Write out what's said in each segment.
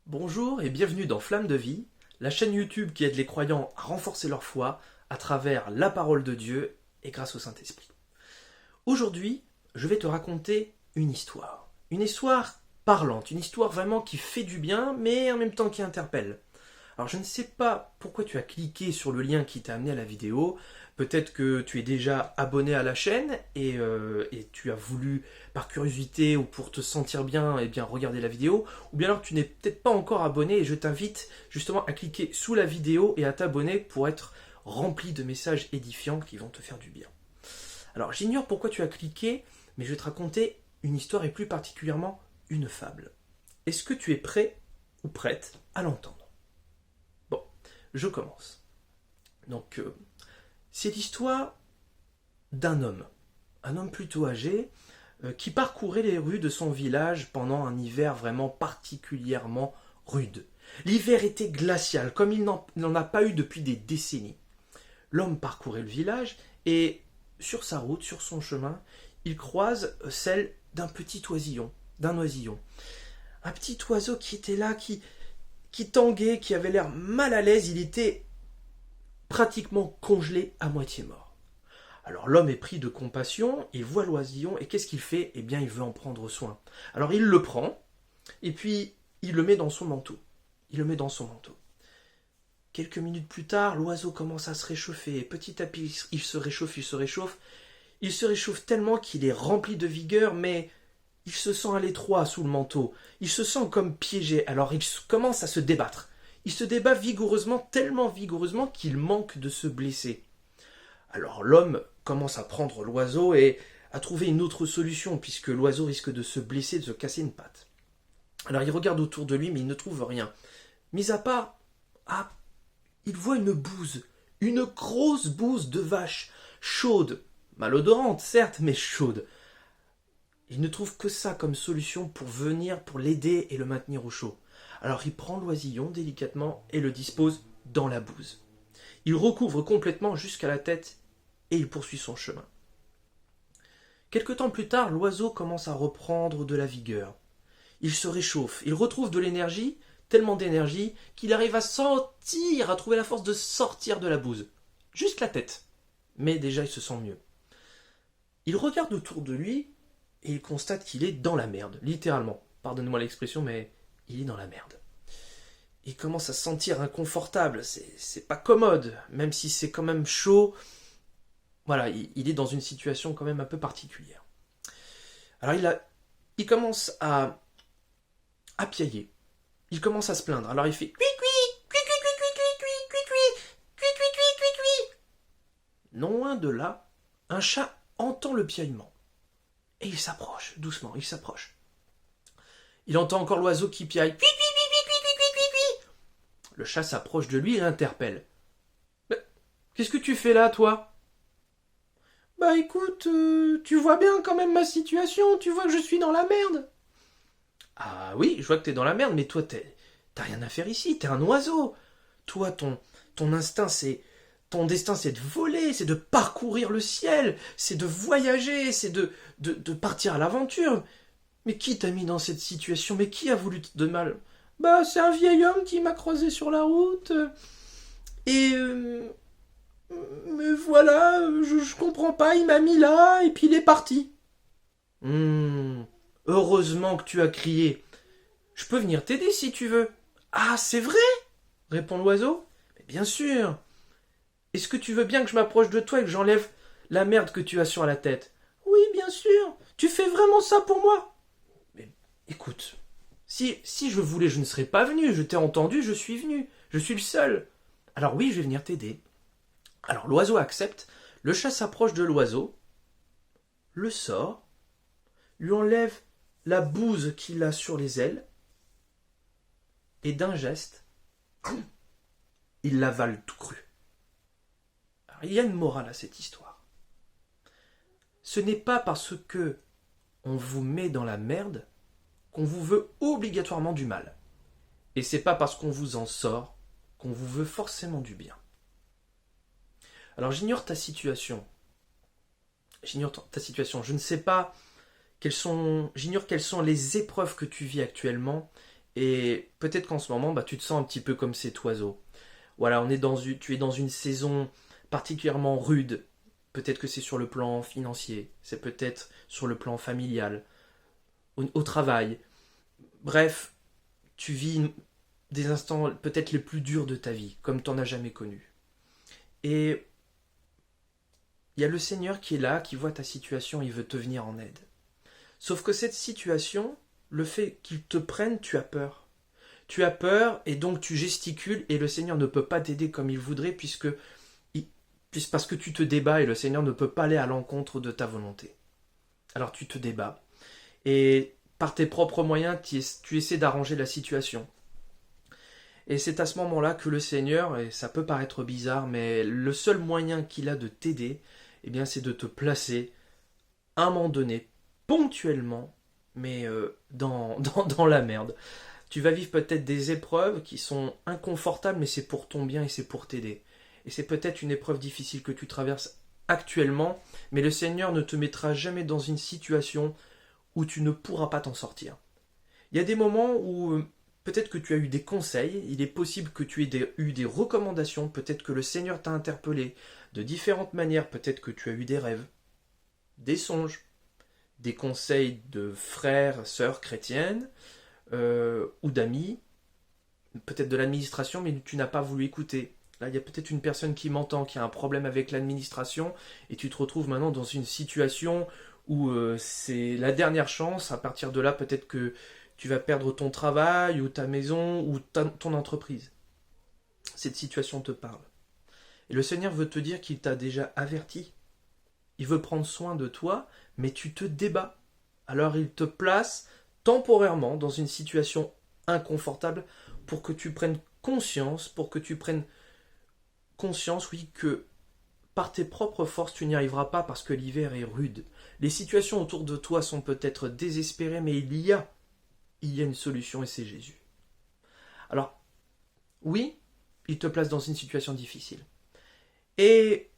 Bonjour et bienvenue dans Flamme de Vie, la chaîne YouTube qui aide les croyants à renforcer leur foi à travers la parole de Dieu et grâce au Saint-Esprit. Aujourd'hui, je vais te raconter une histoire parlante, une histoire vraiment qui fait du bien mais en même temps qui interpelle. Alors je ne sais pas pourquoi tu as cliqué sur le lien qui t'a amené à la vidéo. Peut-être que tu es déjà abonné à la chaîne et tu as voulu, par curiosité ou pour te sentir bien, regarder la vidéo. Ou bien alors tu n'es peut-être pas encore abonné et je t'invite justement à cliquer sous la vidéo et à t'abonner pour être rempli de messages édifiants qui vont te faire du bien. Alors j'ignore pourquoi tu as cliqué, mais je vais te raconter une histoire et plus particulièrement une fable. Est-ce que tu es prêt ou prête à l'entendre ? Bon, je commence. Donc, c'est l'histoire d'un homme plutôt âgé, qui parcourait les rues de son village pendant un hiver vraiment particulièrement rude. L'hiver était glacial, comme il n'en a pas eu depuis des décennies. L'homme parcourait le village et, sur sa route, sur son chemin, il croise celle d'un petit oisillon, Un petit oiseau qui était là, qui tanguait, qui avait l'air mal à l'aise, il était pratiquement congelé à moitié mort. Alors l'homme est pris de compassion, il voit l'oisillon et qu'est-ce qu'il fait ? Eh bien il veut en prendre soin. Alors il le prend et puis il le met dans son manteau. Quelques minutes plus tard, l'oiseau commence à se réchauffer. Petit à petit, il se réchauffe. Il se réchauffe tellement qu'il est rempli de vigueur, mais il se sent à l'étroit sous le manteau. Il se sent comme piégé. Alors il commence à se débattre. Il se débat vigoureusement, tellement vigoureusement qu'il manque de se blesser. Alors l'homme commence à prendre l'oiseau et à trouver une autre solution, puisque l'oiseau risque de se blesser, de se casser une patte. Alors il regarde autour de lui, mais il ne trouve rien. Mis à part, il voit une grosse bouse de vache, chaude, malodorante certes, mais chaude. Il ne trouve que ça comme solution pour l'aider et le maintenir au chaud. Alors il prend l'oisillon délicatement et le dispose dans la bouse. Il recouvre complètement jusqu'à la tête et il poursuit son chemin. Quelque temps plus tard, l'oiseau commence à reprendre de la vigueur. Il se réchauffe, il retrouve de l'énergie, tellement d'énergie qu'il arrive à trouver la force de sortir de la bouse. Juste la tête. Mais déjà il se sent mieux. Il regarde autour de lui et il constate qu'il est dans la merde, littéralement. Pardonnez-moi l'expression, mais il est dans la merde. Il commence à se sentir inconfortable, c'est pas commode, même si c'est quand même chaud. Voilà, il est dans une situation quand même un peu particulière. Alors il commence à piailler. Il commence à se plaindre. Alors il fait cui cui, cui cui cui cui cui cui cui cui cui cui cui cui. Non loin de là, un chat entend le piaillement. Et il s'approche, doucement, il s'approche. Il entend encore l'oiseau qui piaille. Cui, cui, cui, cui, cui, cui, cui, cui. Le chat s'approche de lui et l'interpelle. Qu'est-ce que tu fais là, toi ? Bah écoute, tu vois bien quand même ma situation, tu vois que je suis dans la merde. Ah oui, je vois que t'es dans la merde, mais toi t'as rien à faire ici, t'es un oiseau. Toi, ton instinct, ton destin, c'est de voler, c'est de parcourir le ciel, c'est de voyager, c'est de partir à l'aventure. Mais qui t'a mis dans cette situation ? Mais qui a voulu de mal ? Bah, c'est un vieil homme qui m'a croisé sur la route. Et... mais voilà, je comprends pas, il m'a mis là, et puis il est parti. Heureusement que tu as crié. Je peux venir t'aider si tu veux. Ah, c'est vrai ? Répond l'oiseau. Mais bien sûr. Est-ce que tu veux bien que je m'approche de toi et que j'enlève la merde que tu as sur la tête ? Oui, bien sûr. Tu fais vraiment ça pour moi ? Mais écoute, si je voulais, je ne serais pas venu. Je t'ai entendu, je suis venu. Je suis le seul. Alors oui, je vais venir t'aider. Alors l'oiseau accepte. Le chat s'approche de l'oiseau, le sort, lui enlève la bouse qu'il a sur les ailes, et d'un geste, il l'avale tout cru. Alors, il y a une morale à cette histoire. Ce n'est pas parce que on vous met dans la merde qu'on vous veut obligatoirement du mal. Et c'est pas parce qu'on vous en sort qu'on vous veut forcément du bien. Alors j'ignore ta situation. Je ne sais pas j'ignore quelles sont les épreuves que tu vis actuellement Et peut-être qu'en ce moment, tu te sens un petit peu comme cet oiseau. Voilà, tu es dans une saison particulièrement rude. Peut-être que c'est sur le plan financier, c'est peut-être sur le plan familial, au travail. Bref, tu vis des instants peut-être les plus durs de ta vie, comme tu n'en as jamais connu. Et il y a le Seigneur qui est là, qui voit ta situation, il veut te venir en aide. Sauf que cette situation, le fait qu'il te prenne, tu as peur. Tu as peur et donc tu gesticules et le Seigneur ne peut pas t'aider comme il voudrait parce que tu te débats et le Seigneur ne peut pas aller à l'encontre de ta volonté. Alors tu te débats et par tes propres moyens, tu essaies d'arranger la situation. Et c'est à ce moment-là que le Seigneur, et ça peut paraître bizarre, mais le seul moyen qu'il a de t'aider, eh bien, c'est de te placer à un moment donné, ponctuellement, mais dans la merde. Tu vas vivre peut-être des épreuves qui sont inconfortables, mais c'est pour ton bien et c'est pour t'aider. Et c'est peut-être une épreuve difficile que tu traverses actuellement, mais le Seigneur ne te mettra jamais dans une situation où tu ne pourras pas t'en sortir. Il y a des moments où peut-être que tu as eu des conseils, il est possible que tu aies eu des recommandations, peut-être que le Seigneur t'a interpellé de différentes manières, peut-être que tu as eu des rêves, des songes, des conseils de frères, sœurs chrétiennes, ou d'amis, peut-être de l'administration, mais tu n'as pas voulu écouter. Là, il y a peut-être une personne qui m'entend, qui a un problème avec l'administration, et tu te retrouves maintenant dans une situation où c'est la dernière chance. À partir de là, peut-être que tu vas perdre ton travail, ou ta maison, ou ton entreprise. Cette situation te parle. Et le Seigneur veut te dire qu'il t'a déjà averti. Il veut prendre soin de toi, mais tu te débats. Alors il te place temporairement dans une situation inconfortable pour que tu prennes conscience, oui, que par tes propres forces, tu n'y arriveras pas parce que l'hiver est rude. Les situations autour de toi sont peut-être désespérées, mais il y a une solution et c'est Jésus. Alors, oui, il te place dans une situation difficile. Et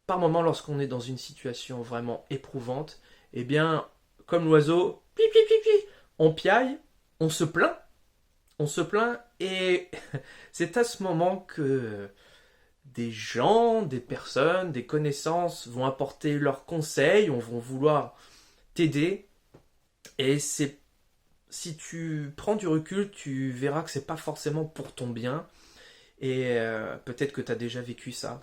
par moments, lorsqu'on est dans une situation vraiment éprouvante, eh bien, comme l'oiseau, on piaille, on se plaint, et c'est à ce moment que des gens, des personnes, des connaissances vont apporter leurs conseils, vont vouloir t'aider, et si tu prends du recul, tu verras que c'est pas forcément pour ton bien, et peut-être que tu as déjà vécu ça.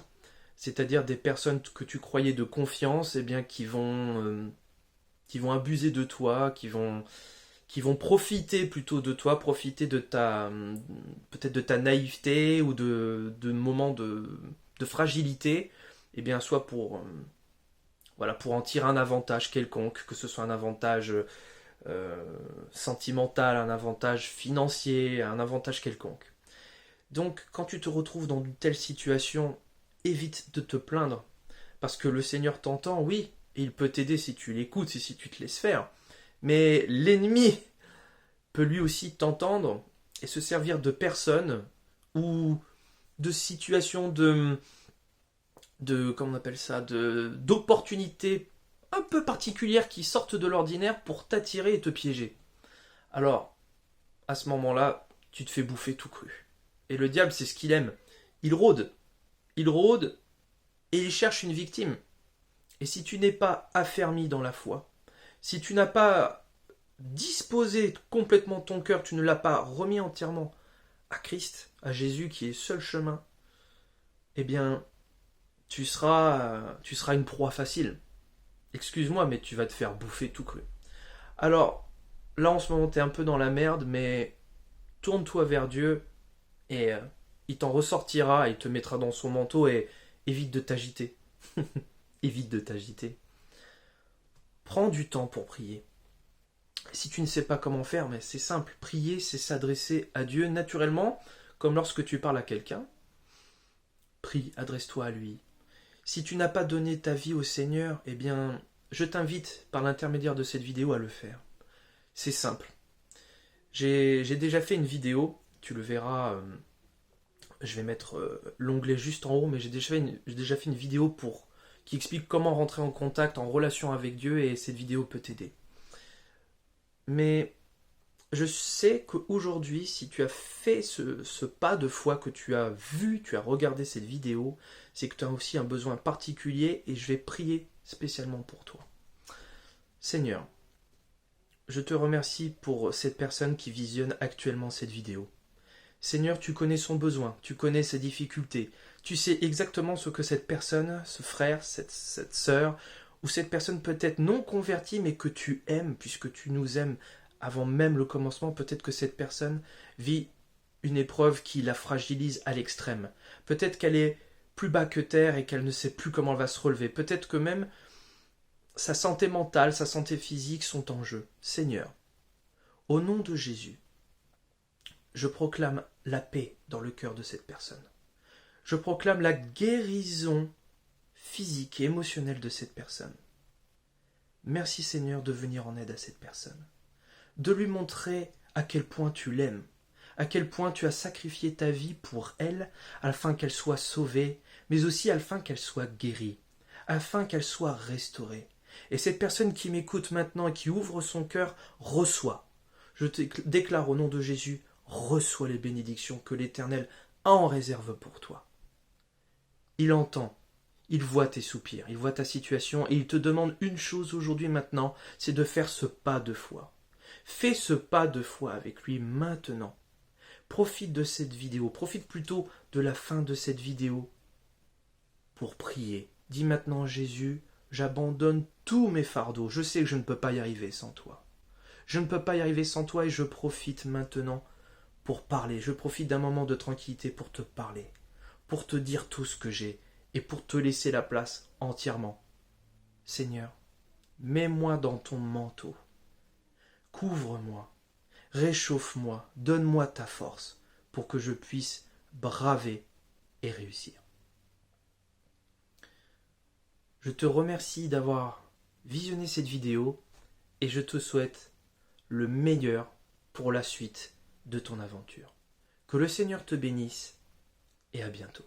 C'est-à-dire des personnes que tu croyais de confiance, eh bien, qui vont abuser de toi, qui vont profiter plutôt de toi, profiter de peut-être de ta naïveté ou de moments de fragilité, eh bien, soit pour en tirer un avantage quelconque, que ce soit un avantage sentimental, un avantage financier, un avantage quelconque. Donc, quand tu te retrouves dans une telle situation, évite de te plaindre, parce que le Seigneur t'entend, oui, et il peut t'aider si tu l'écoutes et si tu te laisses faire. Mais l'ennemi peut lui aussi t'entendre et se servir de personnes ou de situations comment on appelle ça, d'opportunités un peu particulières qui sortent de l'ordinaire pour t'attirer et te piéger. Alors, à ce moment-là, tu te fais bouffer tout cru. Et le diable, c'est ce qu'il aime. Il rôde et il cherche une victime. Et si tu n'es pas affermi dans la foi, si tu n'as pas disposé complètement ton cœur, tu ne l'as pas remis entièrement à Christ, à Jésus qui est seul chemin, eh bien, tu seras une proie facile. Excuse-moi, mais tu vas te faire bouffer tout cru. Alors, là en ce moment, tu es un peu dans la merde, mais tourne-toi vers Dieu et il t'en ressortira, il te mettra dans son manteau et évite de t'agiter. Évite de t'agiter. Prends du temps pour prier. Si tu ne sais pas comment faire, mais c'est simple. Prier, c'est s'adresser à Dieu naturellement, comme lorsque tu parles à quelqu'un. Prie, adresse-toi à lui. Si tu n'as pas donné ta vie au Seigneur, eh bien, je t'invite par l'intermédiaire de cette vidéo à le faire. C'est simple. J'ai déjà fait une vidéo, tu le verras, je vais mettre l'onglet juste en haut, mais j'ai déjà fait une vidéo qui explique comment rentrer en contact, en relation avec Dieu, et cette vidéo peut t'aider. Mais je sais qu'aujourd'hui, si tu as fait ce pas de foi, que tu as vu, tu as regardé cette vidéo, c'est que tu as aussi un besoin particulier et je vais prier spécialement pour toi. Seigneur, je te remercie pour cette personne qui visionne actuellement cette vidéo. Seigneur, tu connais son besoin, tu connais ses difficultés, tu sais exactement ce que cette personne, ce frère, cette sœur, ou cette personne peut-être non convertie mais que tu aimes, puisque tu nous aimes avant même le commencement, peut-être que cette personne vit une épreuve qui la fragilise à l'extrême. Peut-être qu'elle est plus bas que terre et qu'elle ne sait plus comment elle va se relever. Peut-être que même sa santé mentale, sa santé physique sont en jeu. Seigneur, au nom de Jésus, je proclame la paix dans le cœur de cette personne. Je proclame la guérison physique et émotionnelle de cette personne. Merci Seigneur de venir en aide à cette personne. De lui montrer à quel point tu l'aimes, à quel point tu as sacrifié ta vie pour elle, afin qu'elle soit sauvée, mais aussi afin qu'elle soit guérie, afin qu'elle soit restaurée. Et cette personne qui m'écoute maintenant et qui ouvre son cœur, reçoit. Je te déclare au nom de Jésus, reçois les bénédictions que l'Éternel a en réserve pour toi. Il entend, il voit tes soupirs, il voit ta situation et il te demande une chose aujourd'hui maintenant, c'est de faire ce pas de foi. Fais ce pas de foi avec lui maintenant. Profite de cette vidéo, profite plutôt de la fin de cette vidéo pour prier. Dis maintenant Jésus, j'abandonne tous mes fardeaux, je sais que je ne peux pas y arriver sans toi. Je ne peux pas y arriver sans toi et je profite maintenant pour parler. Je profite d'un moment de tranquillité pour te parler, pour te dire tout ce que j'ai et pour te laisser la place entièrement. Seigneur, mets-moi dans ton manteau. Couvre-moi, réchauffe-moi, donne-moi ta force pour que je puisse braver et réussir. Je te remercie d'avoir visionné cette vidéo et je te souhaite le meilleur pour la suite de ton aventure. Que le Seigneur te bénisse et à bientôt.